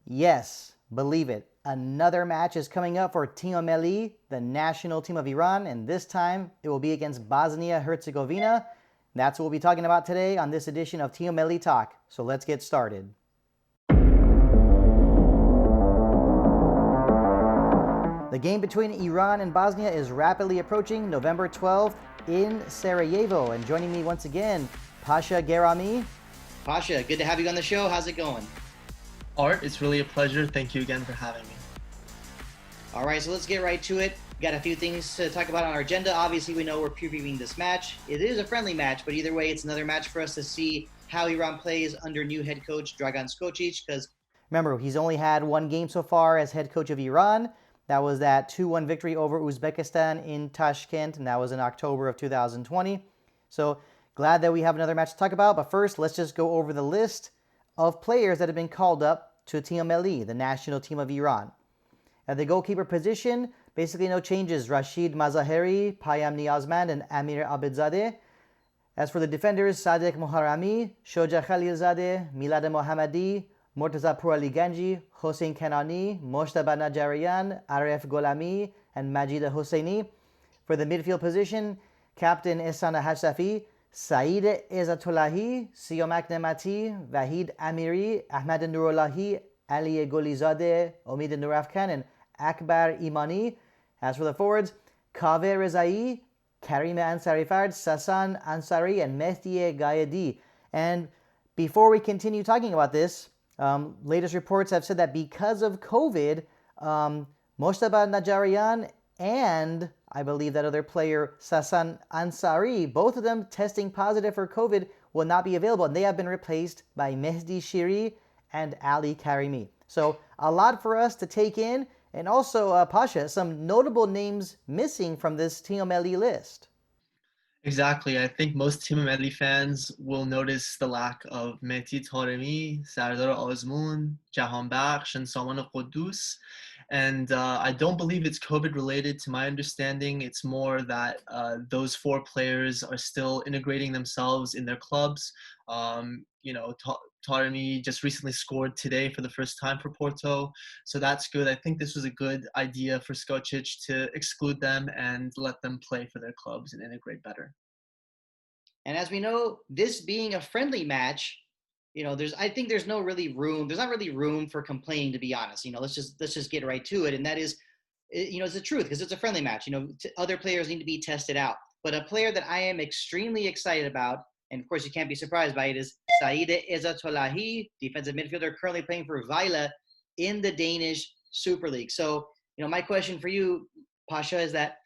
Yes, believe it. Another match is coming up for Team Melli, the national team of Iran, and this time it will be against Bosnia-Herzegovina. That's what we'll be talking about today on this edition of Team Melli Talk. So let's get started. The game between Iran and Bosnia is rapidly approaching November 12th in Sarajevo. And joining me once again, Pasha Gerami. Pasha, good to have you on the show. How's it going? Art, it's really a pleasure. Thank you again for having me. All right, so let's get right to it. We got a few things to talk about on our agenda. Obviously, we know we're previewing this match. It is a friendly match, but either way, it's another match for us to see how Iran plays under new head coach Dragan Skocic. Because remember, he's only had one game so far as head coach of Iran. That was that 2-1 victory over Uzbekistan in Tashkent, and that was in October of 2020. So glad that we have another match to talk about. But first, let's just go over the list of players that have been called up to Team Melli, the national team of Iran. At the goalkeeper position, basically no changes. Rashid Mazaheri, Payam Niazmand, and Amir Abidzadeh. As for the defenders, Sadek Moharami, Shoja Khalilzadeh, Milad Mohammadi, Mortaza Purali Ganji, Hossein Kanani, Moshtaba Najarian, Aref Golami, and Majid Hosseini. For the midfield position, Captain Ehsan Hashsafi, Saeed Ezatullahi, Siyomak Nemati, Vahid Amiri, Ahmad Nurullahi, Ali Golizadeh, Omid Nurafkan, and Akbar Imani. As for the forwards, Kaveh Rezai, Karim Ansarifard, Sasan Ansari, and Mehdi Gayedi. And before we continue talking about this, latest reports have said that because of COVID, Moshtaba Najarian and I believe that other player, Sasan Ansari, both of them testing positive for COVID, will not be available. And they have been replaced by Mehdi Shiri and Ali Karimi. So a lot for us to take in. And also, Pasha, some notable names missing from this Team Melli list. Exactly. I think most Team Melli fans will notice the lack of Mehdi Taremi, Sardar Azmoun, Jahan Bakhsh, and Saman Quddus. And I don't believe it's COVID related. To my understanding, it's more that those four players are still integrating themselves in their clubs. Taremi just recently scored today for the first time for Porto. So that's good. I think this was a good idea for Skocic to exclude them and let them play for their clubs and integrate better. And as we know, this being a friendly match, I think there's no really room. There's not really room for complaining, to be honest. Let's just get right to it. And that is, it's the truth because it's a friendly match. Other players need to be tested out. But a player that I am extremely excited about, and of course you can't be surprised by it, is Saeed Ezatullahi, defensive midfielder currently playing for Vejle in the Danish Super League. So, my question for you, Pasha, is that,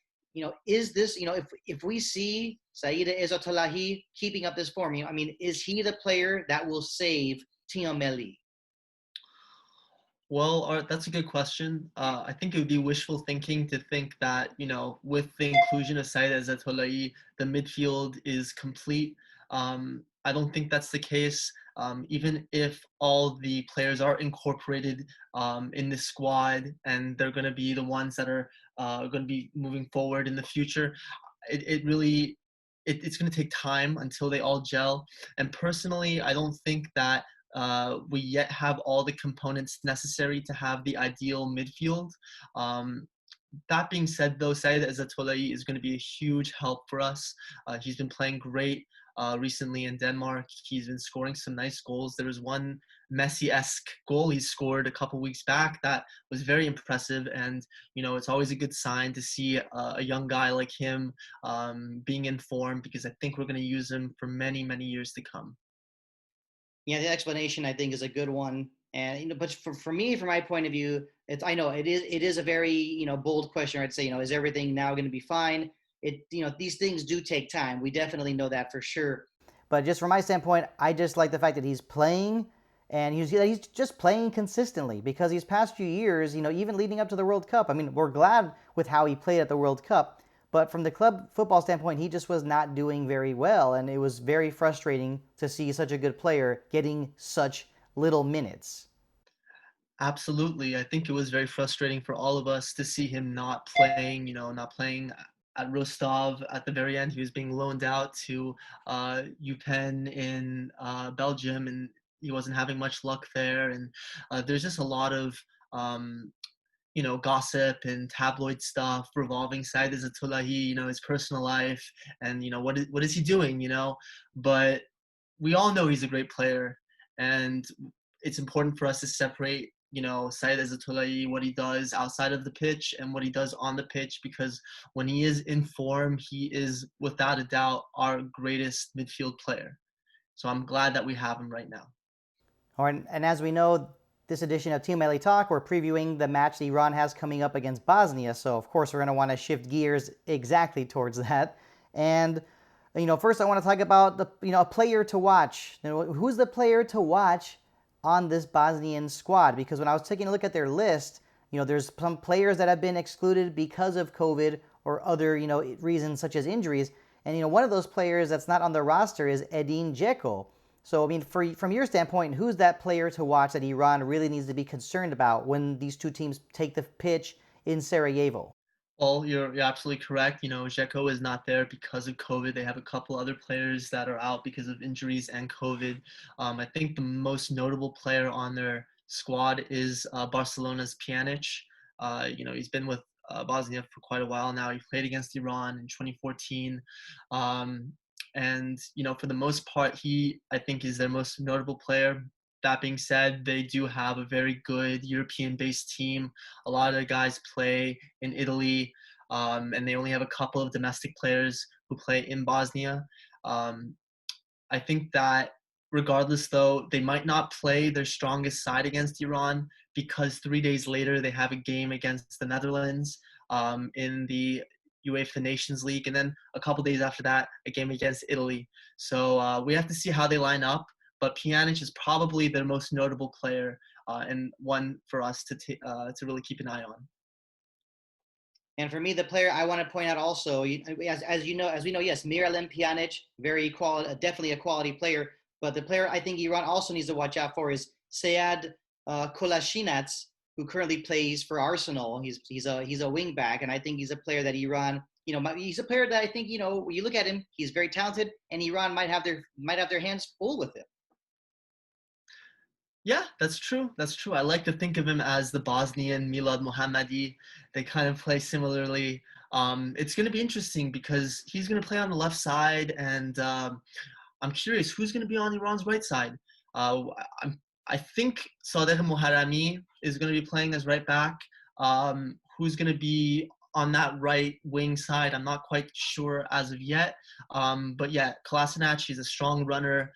is this, if we see Saeed Ezatullahi keeping up this form, is he the player that will save Team Melli? Well, Art, that's a good question. I think it would be wishful thinking to think that, with the inclusion of Saeed Ezatullahi, the midfield is complete. I don't think that's the case. Even if all the players are incorporated in the squad and they're going to be the ones that are going to be moving forward in the future, it's going to take time until they all gel. And personally, I don't think that we yet have all the components necessary to have the ideal midfield. That being said, though, Saeed Ezatullahi is going to be a huge help for us. He's been playing great recently in Denmark. He's been scoring some nice goals. There was one Messi-esque goal he scored a couple weeks back that was very impressive. And, it's always a good sign to see a young guy like him being in form, because I think we're going to use him for many, many years to come. Yeah, the explanation I think is a good one. And but for me, from my point of view, I know it is a very bold question. I'd say is everything now going to be fine? These things do take time. We definitely know that for sure. But just from my standpoint, I just like the fact that he's playing and he's just playing consistently because these past few years, even leading up to the World Cup, I mean, we're glad with how he played at the World Cup. But from the club football standpoint, he just was not doing very well. And it was very frustrating to see such a good player getting such little minutes. Absolutely. I think it was very frustrating for all of us to see him not playing at Rostov at the very end. He was being loaned out to UPenn in Belgium, and he wasn't having much luck there, and there's just a lot of gossip and tabloid stuff revolving Said Izzatullahi, his personal life, and what is he doing, But we all know he's a great player, and it's important for us to separate, Said Izzatullahi, what he does outside of the pitch and what he does on the pitch, because when he is in form, he is without a doubt our greatest midfield player. So I'm glad that we have him right now. All right, and as we know, this edition of Team Melli Talk, we're previewing the match that Iran has coming up against Bosnia. So, of course, we're going to want to shift gears exactly towards that. And, first I want to talk about a player to watch. Who's the player to watch on this Bosnian squad? Because when I was taking a look at their list, there's some players that have been excluded because of COVID or other, reasons such as injuries. And, one of those players that's not on the roster is Edin Dzeko. So, from your standpoint, who's that player to watch that Iran really needs to be concerned about when these two teams take the pitch in Sarajevo? Well, you're absolutely correct. Dzeko is not there because of COVID. They have a couple other players that are out because of injuries and COVID. I think the most notable player on their squad is Barcelona's Pjanic. He's been with Bosnia for quite a while now. He played against Iran in 2014. And, for the most part, he, I think, is their most notable player. That being said, they do have a very good European-based team. A lot of the guys play in Italy, and they only have a couple of domestic players who play in Bosnia. I think that regardless, though, they might not play their strongest side against Iran because 3 days later they have a game against the Netherlands in the UEFA Nations League, and then a couple days after that, a game against Italy. So we have to see how they line up, but Pjanic is probably their most notable player and one for us to really keep an eye on. And for me, the player I want to point out also, as we know, yes, Miralem Pjanic, definitely a quality player. But the player I think Iran also needs to watch out for is Sead Kolasinac, who currently plays for Arsenal. He's a wing back, and I think he's a player that Iran, he's a player that I think, when you look at him, he's very talented, and Iran might have their hands full with him. Yeah, that's true. That's true. I like to think of him as the Bosnian Milad Mohammadi. They kind of play similarly. It's going to be interesting because he's going to play on the left side, and I'm curious who's going to be on Iran's right side. I think Sadegh Moharrami is going to be playing as right back. Who's going to be on that right wing side, I'm not quite sure as of yet. But yeah, Kolasinac, he's a strong runner.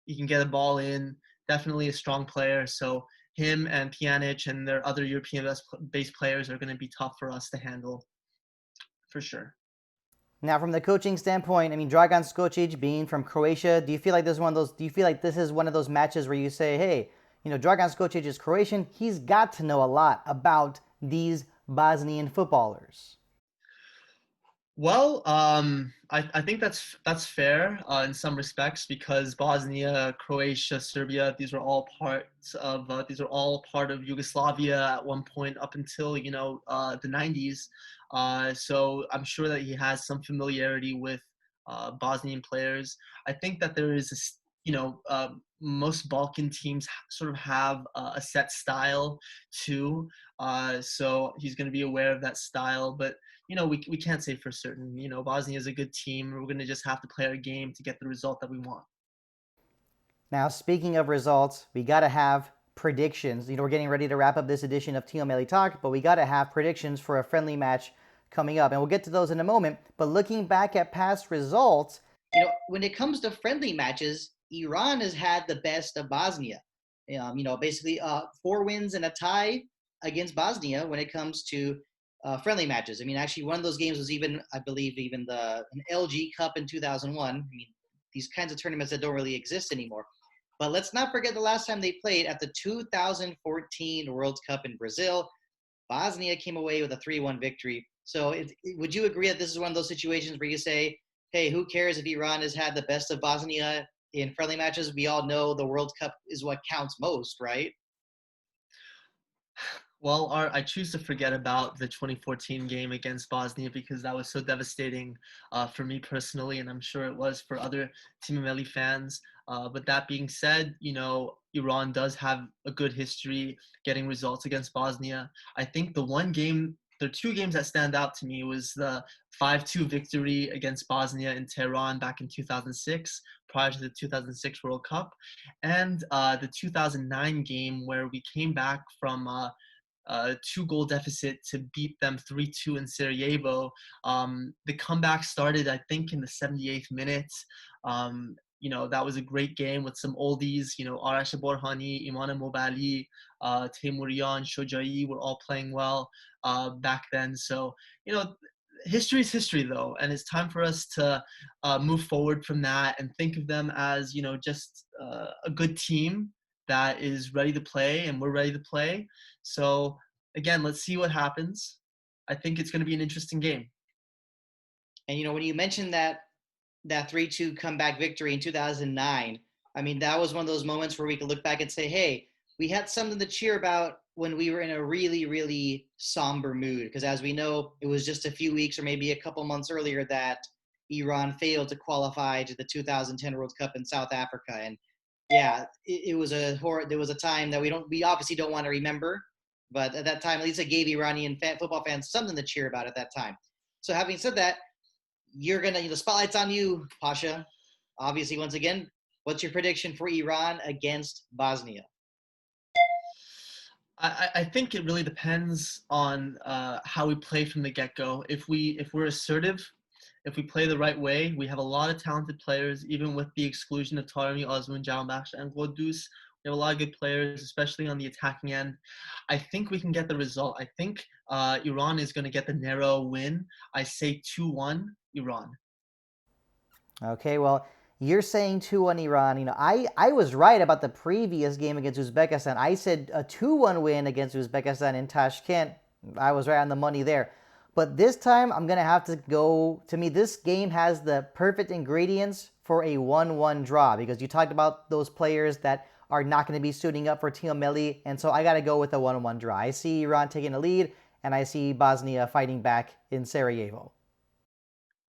He can get a ball in. Definitely a strong player. So him and Pjanic and their other European-based players are going to be tough for us to handle, for sure. Now, from the coaching standpoint, Dragan Skocic being from Croatia, do you feel like this is one of those matches where you say, hey, Dragan Skocic is Croatian, he's got to know a lot about these Bosnian footballers? Well, I think that's fair in some respects because Bosnia, Croatia, Serbia, these are all part of Yugoslavia at one point up until the 90s. So I'm sure that he has some familiarity with Bosnian players. I think that there is most Balkan teams sort of have a set style too. So he's going to be aware of that style, but we can't say for certain. Bosnia is a good team. We're going to just have to play our game to get the result that we want. Now, speaking of results, we got to have predictions. We're getting ready to wrap up this edition of Team Melli Talk, but we got to have predictions for a friendly match coming up. And we'll get to those in a moment. But looking back at past results, when it comes to friendly matches, Iran has had the best of Bosnia. Basically 4 wins and a tie against Bosnia when it comes to friendly matches. Actually, one of those games was I believe, an LG Cup in 2001. These kinds of tournaments that don't really exist anymore. But let's not forget the last time they played at the 2014 World Cup in Brazil. Bosnia came away with a 3-1 victory. So would you agree that this is one of those situations where you say, hey, who cares if Iran has had the best of Bosnia in friendly matches? We all know the World Cup is what counts most, right? Well, I choose to forget about the 2014 game against Bosnia because that was so devastating for me personally, and I'm sure it was for other Team Melli fans. But that being said, Iran does have a good history getting results against Bosnia. I think the two games that stand out to me was the 5-2 victory against Bosnia in Tehran back in 2006, prior to the 2006 World Cup, and the 2009 game where we came back from 2-goal deficit to beat them 3-2 in Sarajevo. The comeback started, I think, in the 78th minute. That was a great game with some oldies. Arash Borhani, Iman Mobali, Teimurian, Shojai were all playing well back then. So, history is history, though, and it's time for us to move forward from that and think of them as, just a good team that is ready to play, and we're ready to play. So again, let's see what happens. I think it's going to be an interesting game. And when you mentioned that 3-2 comeback victory in 2009, I mean, that was one of those moments where we could look back and say, hey, we had something to cheer about when we were in a really, really somber mood. Because as we know, it was just a few weeks or maybe a couple months earlier that Iran failed to qualify to the 2010 World Cup in South Africa. And yeah, it was there was a time that we obviously don't want to remember, but at that time, at least it gave Iranian football fans something to cheer about at that time. So having said that, the spotlight's on you, Pasha. Obviously, once again, what's your prediction for Iran against Bosnia? I think it really depends on how we play from the get-go. If we're assertive, if we play the right way, we have a lot of talented players, even with the exclusion of Taremi, Osman, Jahanbakhsh, and Qudus. We have a lot of good players, especially on the attacking end. I think we can get the result. I think Iran is going to get the narrow win. I say 2-1 Iran. Okay, well, you're saying 2-1 Iran. I was right about the previous game against Uzbekistan. I said a 2-1 win against Uzbekistan in Tashkent. I was right on the money there. But this time, I'm going to have to go. To me, this game has the perfect ingredients for a 1-1 draw because you talked about those players that are not going to be suiting up for Team Melli. And so I got to go with a 1-1 draw. I see Iran taking a lead, and I see Bosnia fighting back in Sarajevo.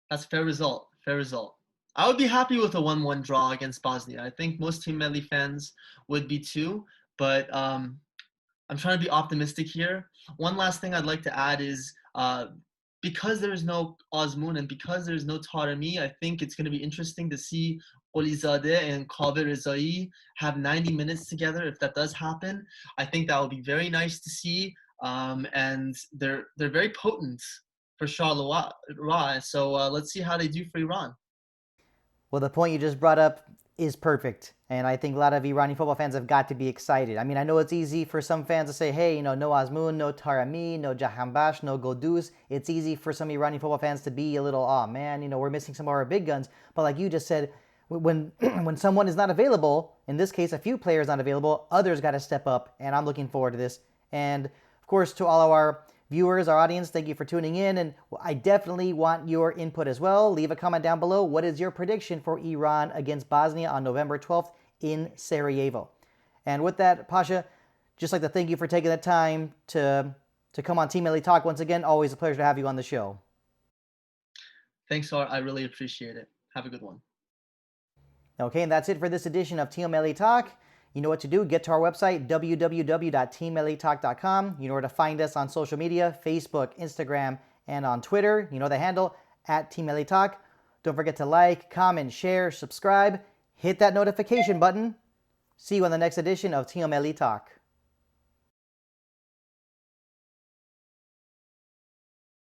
That's a fair result. Fair result. I would be happy with a 1-1 draw against Bosnia. I think most Team Melli fans would be too, but I'm trying to be optimistic here. One last thing I'd like to add is because there's no Osman and because there's no Taremi, I think it's going to be interesting to see Olizadeh and Kaveh Rezai have 90 minutes together. If that does happen, I think that will be very nice to see. And they're very potent for Charleroi. So let's see how they do for Iran. Well, the point you just brought up is perfect. And I think a lot of Iranian football fans have got to be excited. I mean, I know it's easy for some fans to say, hey, no Azmoun, no Taremi, no Jahanbakhsh, no Qudus. It's easy for some Iranian football fans to be a little, oh man, we're missing some of our big guns. But like you just said, when when someone is not available, in this case, a few players not available, others got to step up. And I'm looking forward to this. And of course, to all of our viewers, our audience, thank you for tuning in. And I definitely want your input as well. Leave a comment down below. What is your prediction for Iran against Bosnia on November 12th in Sarajevo? And with that, Pasha, just like to thank you for taking the time to come on Team Melli Talk. Once again, always a pleasure to have you on the show. Thanks, Art. I really appreciate it. Have a good one. Okay, and that's it for this edition of Team Melli Talk. You know what to do. Get to our website, www.teammelitalk.com. You know where to find us on social media, Facebook, Instagram, and on Twitter. You know the handle, @Team Melli Talk. Don't forget to like, comment, share, subscribe. Hit that notification button. See you on the next edition of Team Melli Talk.